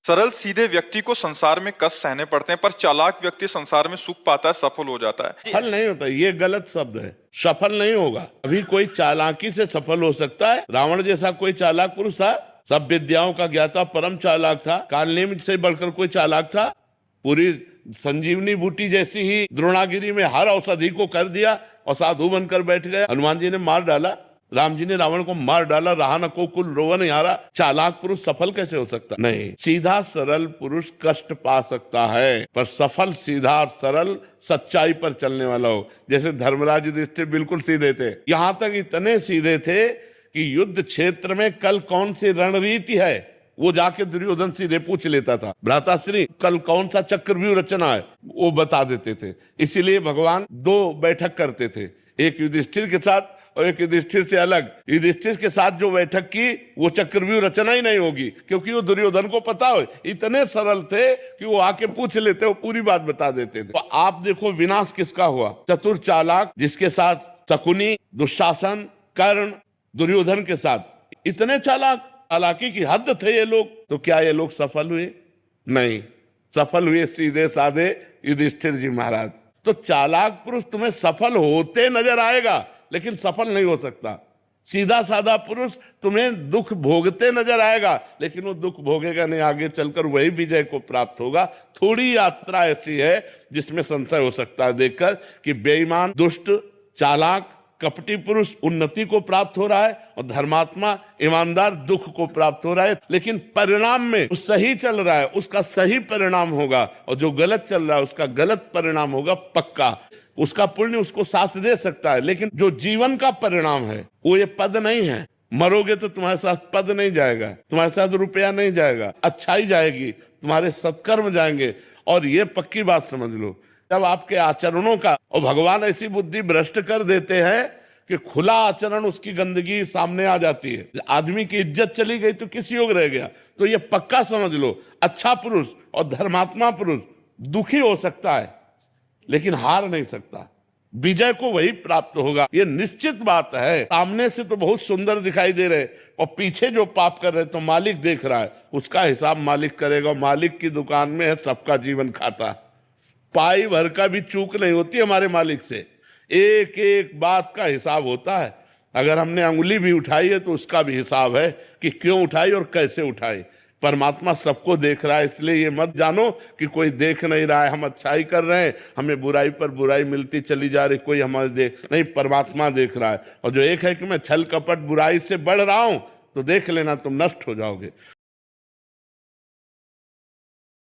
सरल सीधे व्यक्ति को संसार में कष्ट सहने पड़ते हैं, पर चालाक व्यक्ति संसार में सुख पाता है, सफल हो जाता है। सफल नहीं होता, ये गलत शब्द है। सफल नहीं होगा। अभी कोई चालाकी से सफल हो सकता है। रावण जैसा कोई चालाक पुरुष था, सब विद्याओं का ज्ञाता, परम चालाक था। कालनेमि से बढ़कर कोई चालाक था? पूरी संजीवनी बूटी जैसी ही द्रोणागिरी में हर औषधि को कर दिया और साधु बनकर बैठ गया। हनुमान जी ने मार डाला, राम जी ने रावण को मार डाला, रहा न को कुल रोवन यारा। चालाक पुरुष सफल कैसे हो सकता? नहीं, सीधा सरल पुरुष कष्ट पा सकता है, पर सफल सीधा और सरल सच्चाई पर चलने वाला हो। जैसे धर्मराज युधिष्ठिर बिल्कुल सीधे थे, यहां तक इतने सीधे थे कि युद्ध क्षेत्र में कल कौन सी रणनीति है वो जाके दुर्योधन सीधे पूछ लेता था। भ्राताश्री कल कौन सा चक्रव्यूह रचना है वो बता देते थे। इसीलिए भगवान दो बैठक करते थे, एक युधिष्ठिर के साथ और एक युधिष्ठिर से अलग। युधिष्ठिर के साथ जो बैठक की वो चक्रव्यूह रचना ही नहीं होगी, क्योंकि वो दुर्योधन को पता हो। इतने सरल थे कि वो आके पूछ लेते, वो पूरी बात बता देते थे। तो आप देखो विनाश किसका हुआ? चतुर चालाक, जिसके साथ शकुनी, दुशासन, कर्ण, दुर्योधन के साथ इतने चालाक, चालाकी की हद थे ये लोग। तो क्या ये लोग सफल हुए? नहीं, सफल हुए सीधे साधे युधिष्ठिर जी महाराज। तो चालाक पुरुष तुम्हें सफल होते नजर आएगा, लेकिन सफल नहीं हो सकता। सीधा साधा पुरुष तुम्हें दुख भोगते नजर आएगा, लेकिन वो दुख भोगेगा नहीं, आगे चलकर वही विजय को प्राप्त होगा। थोड़ी यात्रा ऐसी है जिसमें संशय हो सकता है देखकर कि बेईमान, दुष्ट, चालाक, कपटी पुरुष उन्नति को प्राप्त हो रहा है और धर्मात्मा, ईमानदार दुख को प्राप्त हो रहा है। लेकिन परिणाम में जो सही चल रहा है उसका सही परिणाम होगा, और जो गलत चल रहा है उसका गलत परिणाम होगा पक्का। उसका पुण्य उसको साथ दे सकता है, लेकिन जो जीवन का परिणाम है वो ये पद नहीं है। मरोगे तो तुम्हारे साथ पद नहीं जाएगा, तुम्हारे साथ रुपया नहीं जाएगा, अच्छाई जाएगी, तुम्हारे सत्कर्म जाएंगे। और ये पक्की बात समझ लो, जब आपके आचरणों का, और भगवान ऐसी बुद्धि भ्रष्ट कर देते हैं कि खुला आचरण उसकी गंदगी सामने आ जाती है। आदमी की इज्जत चली गई तो किस योग रह गया? तो ये पक्का समझ लो, अच्छा पुरुष और धर्मात्मा पुरुष दुखी हो सकता है लेकिन हार नहीं सकता। विजय को वही प्राप्त होगा, ये निश्चित बात है। सामने से तो बहुत सुंदर दिखाई दे रहे और पीछे जो पाप कर रहे तो मालिक देख रहा है, उसका हिसाब मालिक करेगा। मालिक की दुकान में है सबका जीवन खाता। पाई भर का भी चूक नहीं होती हमारे मालिक से, एक एक बात का हिसाब होता है। अगर हमने अंगुली भी उठाई है तो उसका भी हिसाब है कि क्यों उठाई और कैसे उठाई। परमात्मा सबको देख रहा है, इसलिए ये मत जानो कि कोई देख नहीं रहा है, हम अच्छाई कर रहे हैं, हमें बुराई पर बुराई मिलती चली जा रही, कोई हमारे देख नहीं। परमात्मा देख रहा है। और जो एक है कि मैं छल कपट बुराई से बढ़ रहा हूं तो देख लेना तुम नष्ट हो जाओगे।